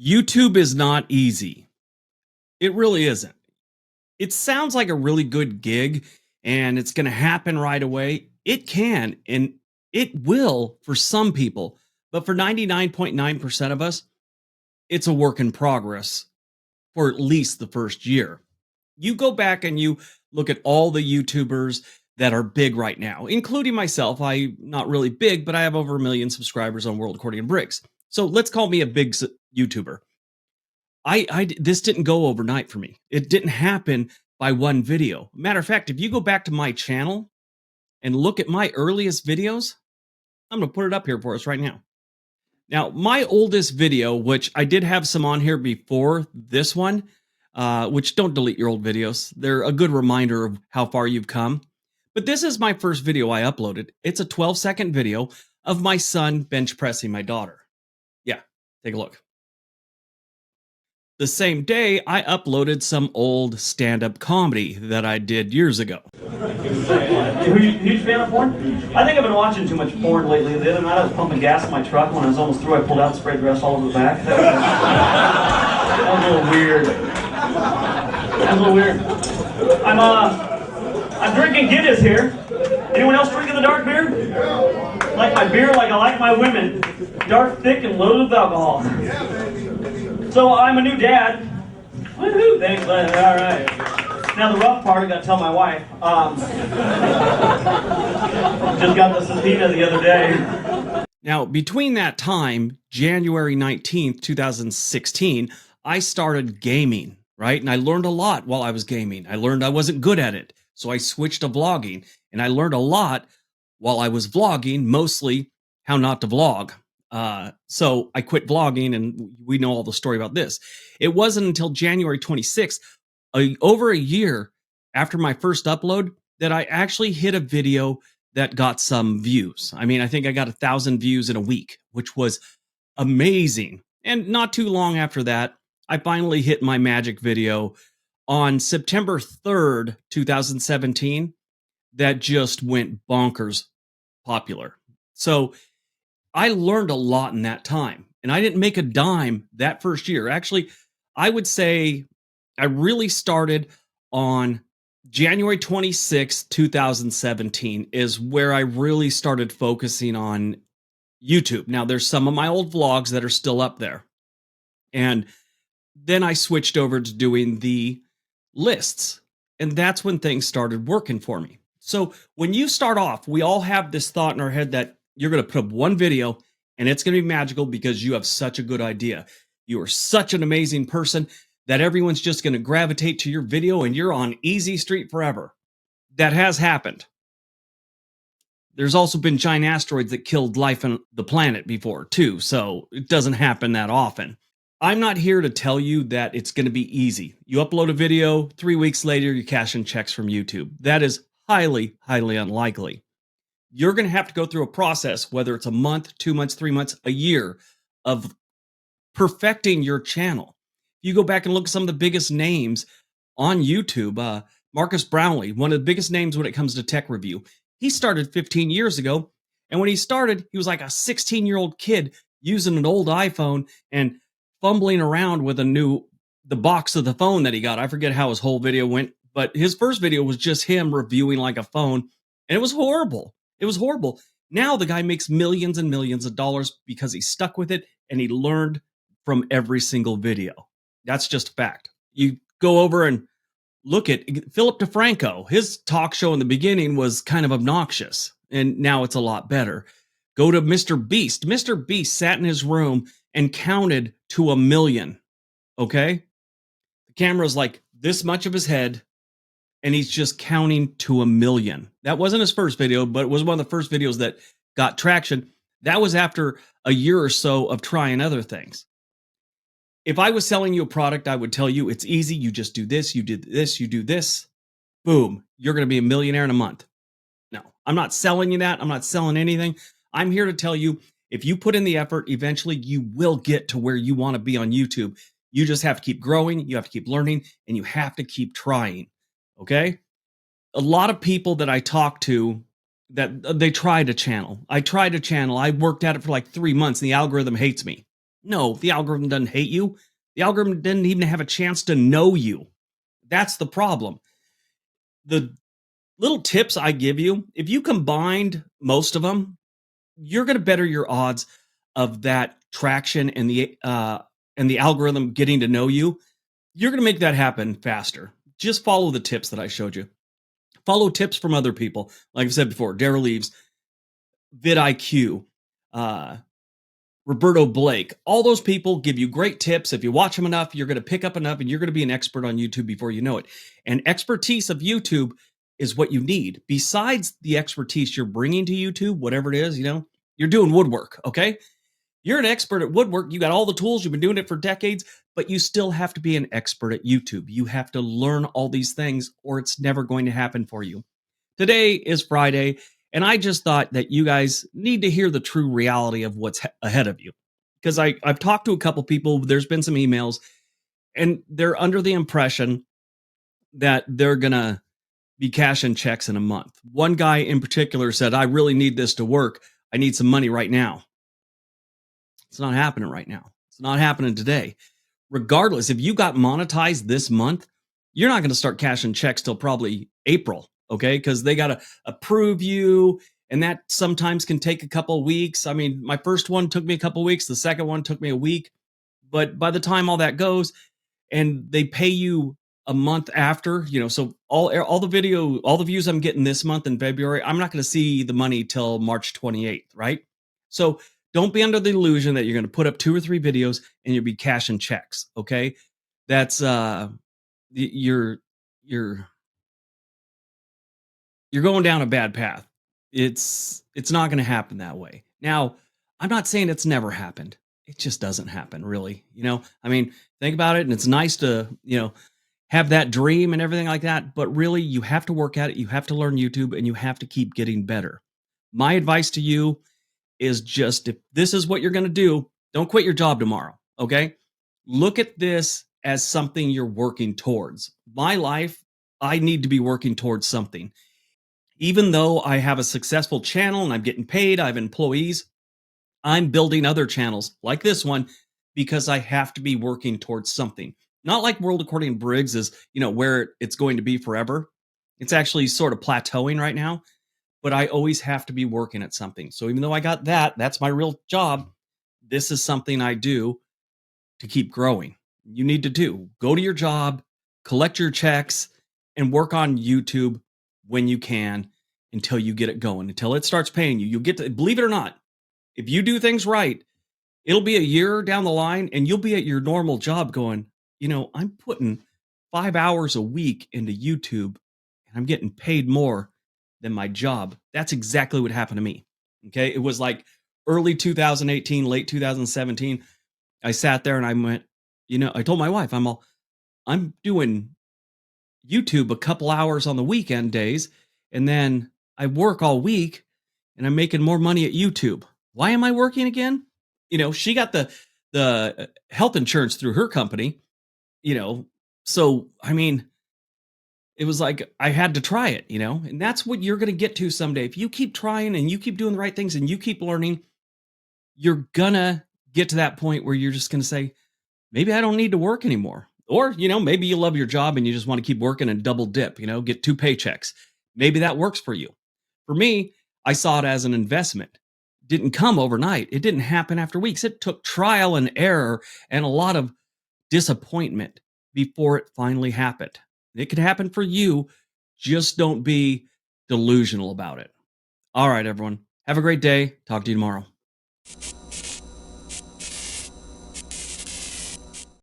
YouTube is not easy. It really isn't. It sounds like a really good gig and it's going to happen right away. It can and it will for some people, but for 99.9% of us, it's a work in progress for at least the first year. You go back and you look at all the YouTubers that are big right now, including myself. I'm not really big, but I have over 1 million subscribers on World According to Briggs. So let's call me a big YouTuber. This didn't go overnight for me. It didn't happen by one video. Matter of fact, if you go back to my channel and look at my earliest videos, I'm going to put it up here for us right now. Now, my oldest video, which I did have some on here before this one, which don't delete your old videos. They're a good reminder of how far you've come. But this is my first video I uploaded. It's a 12-second video of my son bench pressing my daughter. Yeah, take a look. The same day, I uploaded some old stand-up comedy that I did years ago. Huge fan of porn? I think I've been watching too much porn lately. The other night I was pumping gas in my truck. When I was almost through, I pulled out and sprayed the rest all over the back. That was a little weird. That was a little weird. I'm drinking Guinness here. Anyone else drinking the dark beer? Like my beer like I like my women. Dark, thick, and loaded with alcohol. So I'm a new dad. Woohoo! Thanks, all right. Now the rough part, I gotta tell my wife. Just got the subpoena the other day. Now, between that time, January 19th, 2016, I started gaming, right? And I learned a lot while I was gaming. I learned I wasn't good at it, so I switched to vlogging. And I learned a lot while I was vlogging, mostly how not to vlog. So I quit vlogging, and we know all the story about this. It wasn't until January 26th, over a year after my first upload, that I actually hit a video that got some views. I mean, I think I got 1,000 views in a week, which was amazing. And not too long after that, I finally hit my magic video on September 3rd, 2017, that just went bonkers popular. So I learned a lot in that time, and I didn't make a dime that first year. Actually, I would say I really started on January 26, 2017 is where I really started focusing on YouTube. Now, there's some of my old vlogs that are still up there. And then I switched over to doing the lists, and that's when things started working for me. So when you start off, we all have this thought in our head that you're going to put up one video and it's going to be magical because you have such a good idea. You are such an amazing person that everyone's just going to gravitate to your video and you're on easy street forever. That has happened. There's also been giant asteroids that killed life on the planet before too, so it doesn't happen that often. I'm not here to tell you that it's going to be easy. You upload a video, 3 weeks later, you're cashing checks from YouTube. That is highly, highly unlikely. You're going to have to go through a process, whether it's a month, 2 months, 3 months, a year, of perfecting your channel. You go back and look at some of the biggest names on YouTube. Marcus Brownlee, one of the biggest names when it comes to tech review. He started 15 years ago, and when he started, he was like a 16-year-old kid using an old iPhone and fumbling around with the box of the phone that he got. I forget how his whole video went, but his first video was just him reviewing like a phone, and it was horrible. It was horrible. Now the guy makes millions and millions of dollars because he stuck with it and he learned from every single video. That's just a fact. You go over and look at Philip DeFranco. His talk show in the beginning was kind of obnoxious, and now it's a lot better. Go to Mr. Beast. Mr. Beast sat in his room and counted to 1 million, okay? The camera's like this much of his head, and he's just counting to 1 million. That wasn't his first video, but it was one of the first videos that got traction. That was after a year or so of trying other things. If I was selling you a product, I would tell you it's easy. You just do this, you did this, you do this. Boom, you're going to be a millionaire in a month. No, I'm not selling you that. I'm not selling anything. I'm here to tell you, if you put in the effort, eventually you will get to where you want to be on YouTube. You just have to keep growing, you have to keep learning, and you have to keep trying, okay? A lot of people that I talk to, that they tried a channel. I tried a channel. I worked at it for like 3 months, and the algorithm hates me. No, the algorithm doesn't hate you. The algorithm didn't even have a chance to know you. That's the problem. The little tips I give you, if you combined most of them, you're going to better your odds of that traction and the algorithm getting to know you. You're going to make that happen faster. Just follow the tips that I showed you. Follow tips from other people. Like I said before, Daryl Leaves, vidIQ, uh, Roberto Blake. All those people give you great tips. If you watch them enough, you're going to pick up enough and you're going to be an expert on YouTube before you know it. And expertise of YouTube is what you need. Besides the expertise you're bringing to YouTube, whatever it is, you're doing woodwork, okay? You're an expert at woodwork. You got all the tools. You've been doing it for decades, but you still have to be an expert at YouTube. You have to learn all these things or it's never going to happen for you. Today is Friday, and I just thought that you guys need to hear the true reality of what's ahead of you. Because I've talked to a couple people, there's been some emails, and they're under the impression that they're going to be cashing checks in a month. One guy in particular said, I really need this to work. I need some money right now. It's not happening right now. It's not happening today. Regardless, if you got monetized this month, you're not going to start cashing checks till probably April, okay? Because they got to approve you, and that sometimes can take a couple of weeks. I mean, my first one took me a couple of weeks. The second one took me a week. But by the time all that goes, and they pay you a month after, so all the views I'm getting this month in February, I'm not going to see the money till March 28th, right? So don't be under the illusion that you're going to put up 2 or 3 videos and you'll be cashing checks, okay? That's you're you're going down a bad path. It's not going to happen that way. Now, I'm not saying it's never happened. It just doesn't happen, really. I mean, think about it, and it's nice to, have that dream and everything like that, but really you have to work at it. You have to learn YouTube and you have to keep getting better. My advice to you is just, if this is what you're going to do, don't quit your job tomorrow, okay? Look at this as something you're working towards. My life, I need to be working towards something. Even though I have a successful channel and I'm getting paid, I have employees, I'm building other channels like this one because I have to be working towards something. Not like World According to Briggs is, where it's going to be forever. It's actually sort of plateauing right now, but I always have to be working at something. So even though I got that's my real job. This is something I do to keep growing. You need to go to your job, collect your checks, and work on YouTube when you can until you get it going, until it starts paying you. You'll get to, believe it or not, if you do things right, it'll be a year down the line and you'll be at your normal job going, I'm putting 5 hours a week into YouTube and I'm getting paid more than my job. That's exactly what happened to me. Okay. It was like early 2018, late 2017. I sat there and I went, I told my wife, I'm doing YouTube a couple hours on the weekend days, and then I work all week and I'm making more money at YouTube. Why am I working again? She got the health insurance through her company, so I mean, it was like I had to try it, and that's what you're going to get to someday. If you keep trying and you keep doing the right things and you keep learning, you're gonna get to that point where you're just going to say, maybe I don't need to work anymore. Or, maybe you love your job and you just want to keep working and double dip, get 2 paychecks. Maybe that works for you. For me, I saw it as an investment. It didn't come overnight. It didn't happen after weeks. It took trial and error and a lot of disappointment before it finally happened. It could happen for you. Just don't be delusional about it. All right, everyone. Have a great day. Talk to you tomorrow.